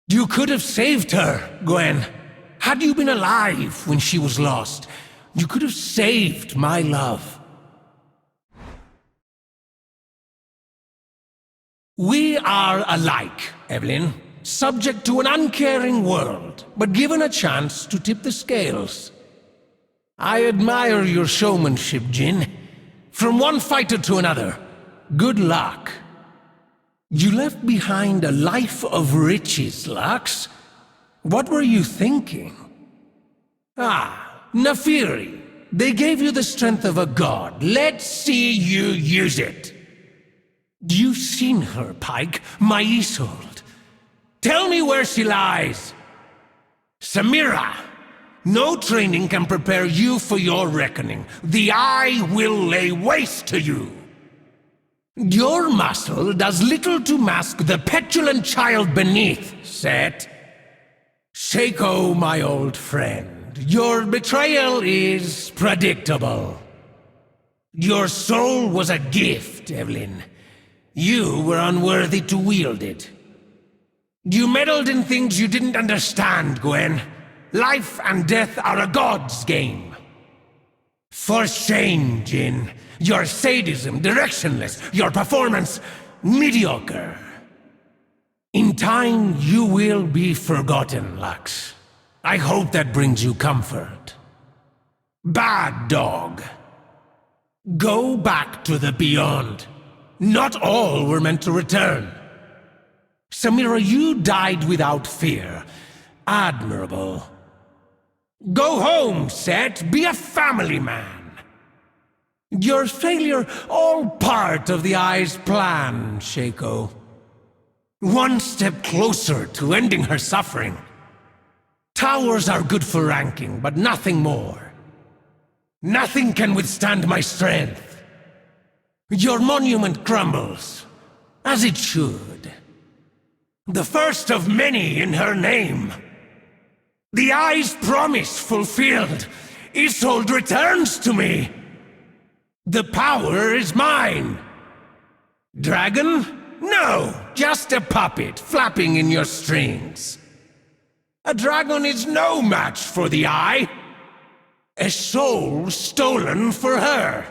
You could have saved her, Gwen. Had you been alive when she was lost, you could have saved my love. We are alike, Evelyn. Subject to an uncaring world, but given a chance to tip the scales. I admire your showmanship, Jin. From one fighter to another, good luck. You left behind a life of riches, Lux. What were you thinking? Ah, Nafiri. They gave you the strength of a god. Let's see you use it. You've seen her, Pike, my Isolde. Tell me where she lies. Samira, no training can prepare you for your reckoning. The Eye will lay waste to you. Your muscle does little to mask the petulant child beneath, Set. Seiko, my old friend, your betrayal is predictable. Your soul was a gift, Evelyn. You were unworthy to wield it. You meddled in things you didn't understand, Gwen. Life and death are a god's game. For shame, Jin. Your sadism directionless, your performance mediocre. In time, you will be forgotten, Lux. I hope that brings you comfort. Bad dog. Go back to the beyond. Not all were meant to return. Samira, you died without fear. Admirable. Go home, Set. Be a family man. Your failure, all part of the Eye's plan, Seiko. One step closer to ending her suffering. Towers are good for ranking, but nothing more. Nothing can withstand my strength. Your monument crumbles, as it should. The first of many in her name. The Eye's promise fulfilled. Isolde returns to me. The power is mine. Dragon? No, just a puppet flapping in your strings. A dragon is no match for the Eye. A soul stolen for her.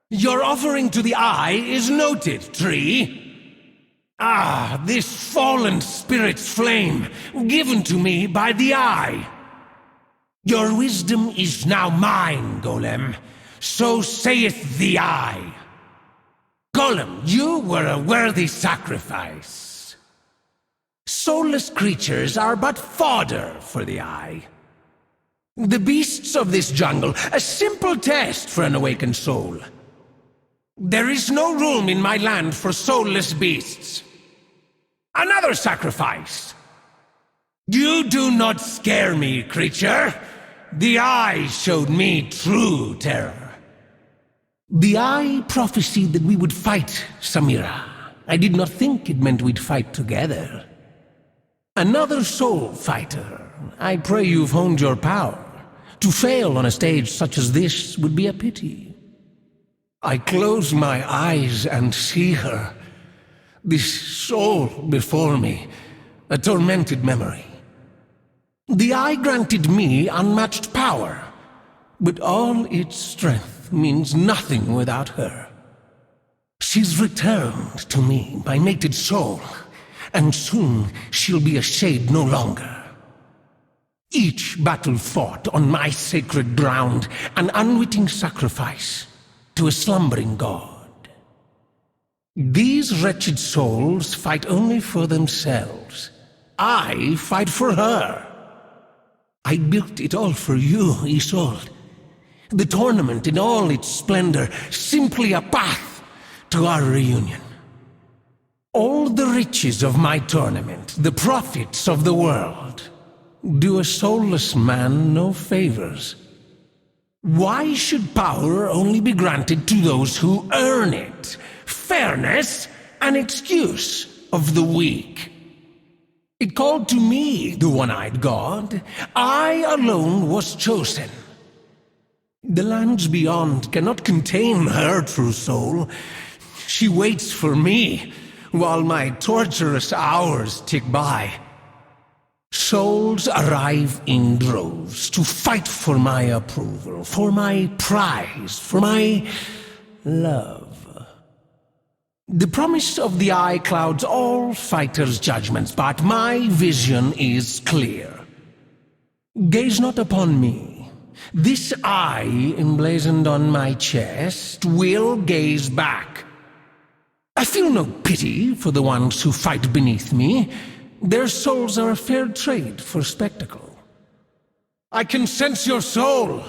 Your offering to the Eye is noted, Tree. Ah, this fallen spirit's flame, given to me by the Eye. Your wisdom is now mine, Golem. So saith the Eye. Golem, you were a worthy sacrifice. Soulless creatures are but fodder for the Eye. The beasts of this jungle, a simple test for an awakened soul. There is no room in my land for soulless beasts. Another sacrifice. You do not scare me, creature. The Eye showed me true terror. The Eye prophesied that we would fight, Samira. I did not think it meant we'd fight together. Another soul fighter. I pray you've honed your power. To fail on a stage such as this would be a pity. I close my eyes and see her. This soul before me, a tormented memory. The Eye granted me unmatched power, but all its strength means nothing without her. She's returned to me, my mated soul, and soon she'll be a shade no longer. Each battle fought on my sacred ground, an unwitting sacrifice to a slumbering god. These wretched souls fight only for themselves. I fight for her. I built it all for you, Isolde. The tournament in all its splendor, simply a path to our reunion. All the riches of my tournament, the profits of the world, do a soulless man no favors. Why should power only be granted to those who earn it? Fairness, an excuse of the weak. It called to me, the one-eyed god. I alone was chosen. The lands beyond cannot contain her true soul. She waits for me, while my torturous hours tick by. Souls arrive in droves to fight for my approval, for my prize, for my love. The promise of the eye clouds all fighters' judgments, but my vision is clear. Gaze not upon me. This eye emblazoned on my chest will gaze back. I feel no pity for the ones who fight beneath me. Their souls are a fair trade for spectacle. I can sense your soul.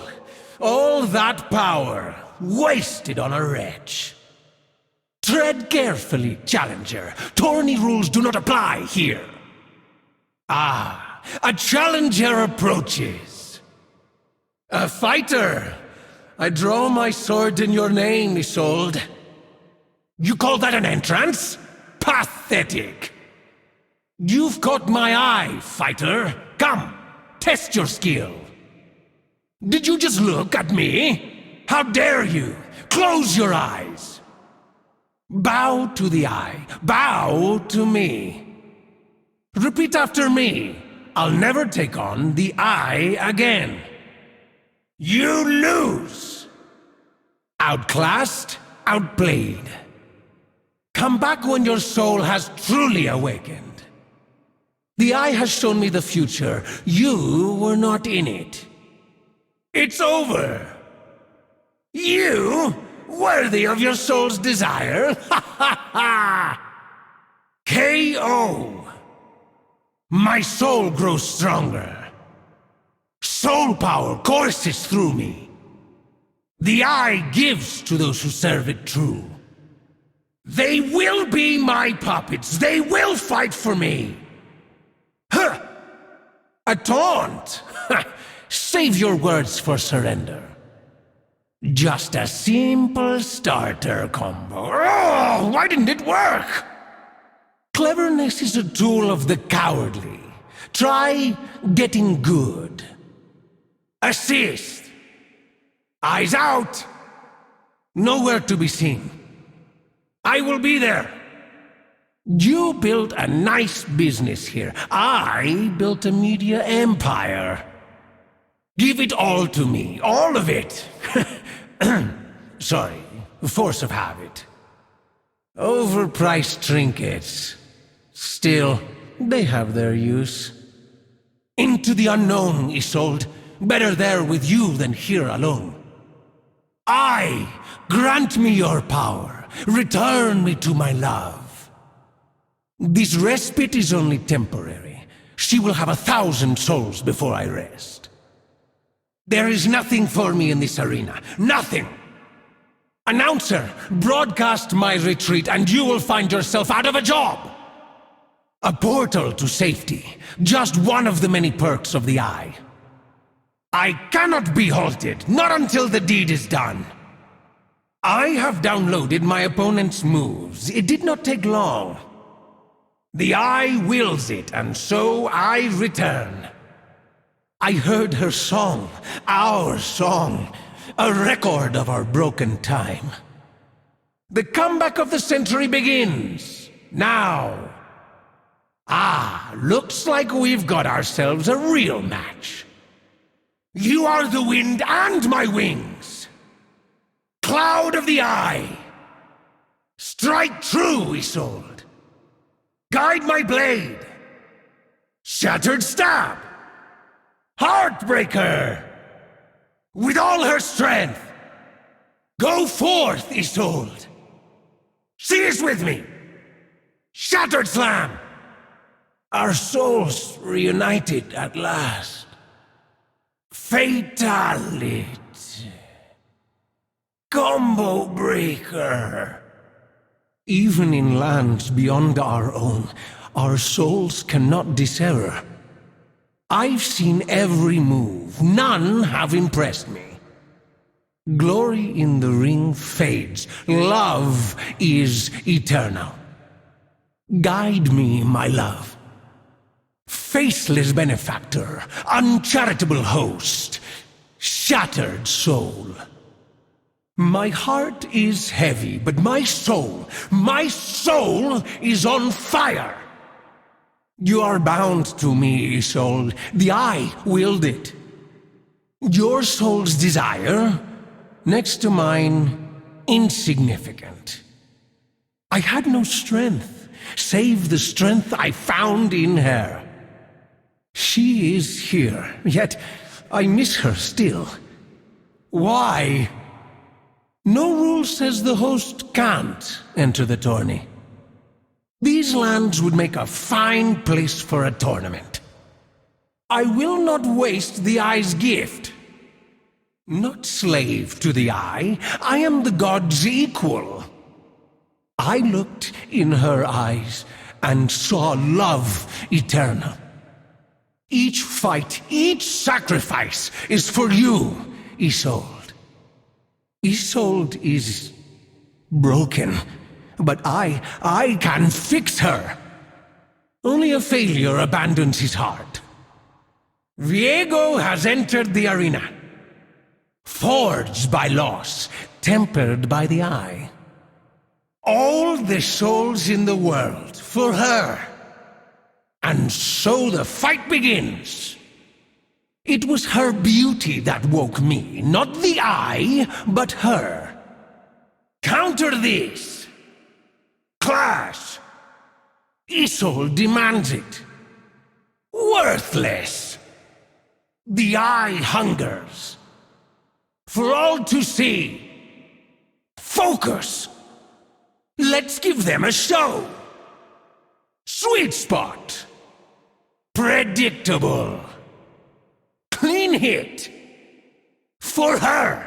All that power wasted on a wretch. Tread carefully, challenger. Tourney rules do not apply here. Ah, a challenger approaches. A fighter. I draw my sword in your name, Isolde. You call that an entrance? Pathetic. You've caught my eye, fighter. Come, test your skill. Did you just look at me? How dare you? Close your eyes. Bow to the eye. Bow to me. Repeat after me. I'll never take on the eye again. You lose. Outclassed, outplayed. Come back when your soul has truly awakened. The eye has shown me the future. You were not in it. It's over. You, worthy of your soul's desire? Ha ha ha! K.O. My soul grows stronger. Soul power courses through me. The eye gives to those who serve it true. They will be my puppets. They will fight for me. Huh! A taunt! Save your words for surrender. Just a simple starter combo. Oh, why didn't it work? Cleverness is a tool of the cowardly. Try getting good. Assist. Eyes out. Nowhere to be seen. I will be there. You built a nice business here. I built a media empire. Give it all to me. All of it. Sorry. Force of habit. Overpriced trinkets. Still, they have their use. Into the unknown, Isolde. Better there with you than here alone. Grant me your power. Return me to my love. This respite is only temporary. She will have 1,000 souls before I rest. There is nothing for me in this arena. Nothing! Announcer, broadcast my retreat and you will find yourself out of a job! A portal to safety. Just one of the many perks of the eye. I cannot be halted, not until the deed is done. I have downloaded my opponent's moves. It did not take long. The eye wills it, and so I return. I heard her song, our song, a record of our broken time. The comeback of the century begins, now. Looks like we've got ourselves a real match. You are the wind and my wings. Cloud of the eye. Strike true, Isolde. Guide my blade. Shattered stab. Heartbreaker. With all her strength. Go forth, Isolde. She is with me. Shattered slam. Our souls reunited at last. Fatality. Combo breaker. Even in lands beyond our own, our souls cannot diserr. I've seen every move. None have impressed me. Glory in the ring fades. Love is eternal. Guide me, my love. Faceless benefactor, uncharitable host, shattered soul. My heart is heavy, but my soul is on fire. You are bound to me, soul. The Eye willed it. Your soul's desire, next to mine, insignificant. I had no strength, save the strength I found in her. She is here, yet I miss her still. Why? No rule says the host can't enter the tourney. These lands would make a fine place for a tournament. I will not waste the Eye's gift. Not slave to the Eye, I am the god's equal. I looked in her eyes and saw love eternal. Each fight, each sacrifice is for you, Isolde. Isolde is broken, but I can fix her. Only a failure abandons his heart. Viego has entered the arena. Forged by loss, tempered by the Eye. All the souls in the world for her. And so the fight begins. It was her beauty that woke me, not the Eye, but her. Counter this. Clash. Isolde demands it. Worthless. The Eye hungers. For all to see. Focus. Let's give them a show. Sweet spot. Predictable. Clean hit. For her.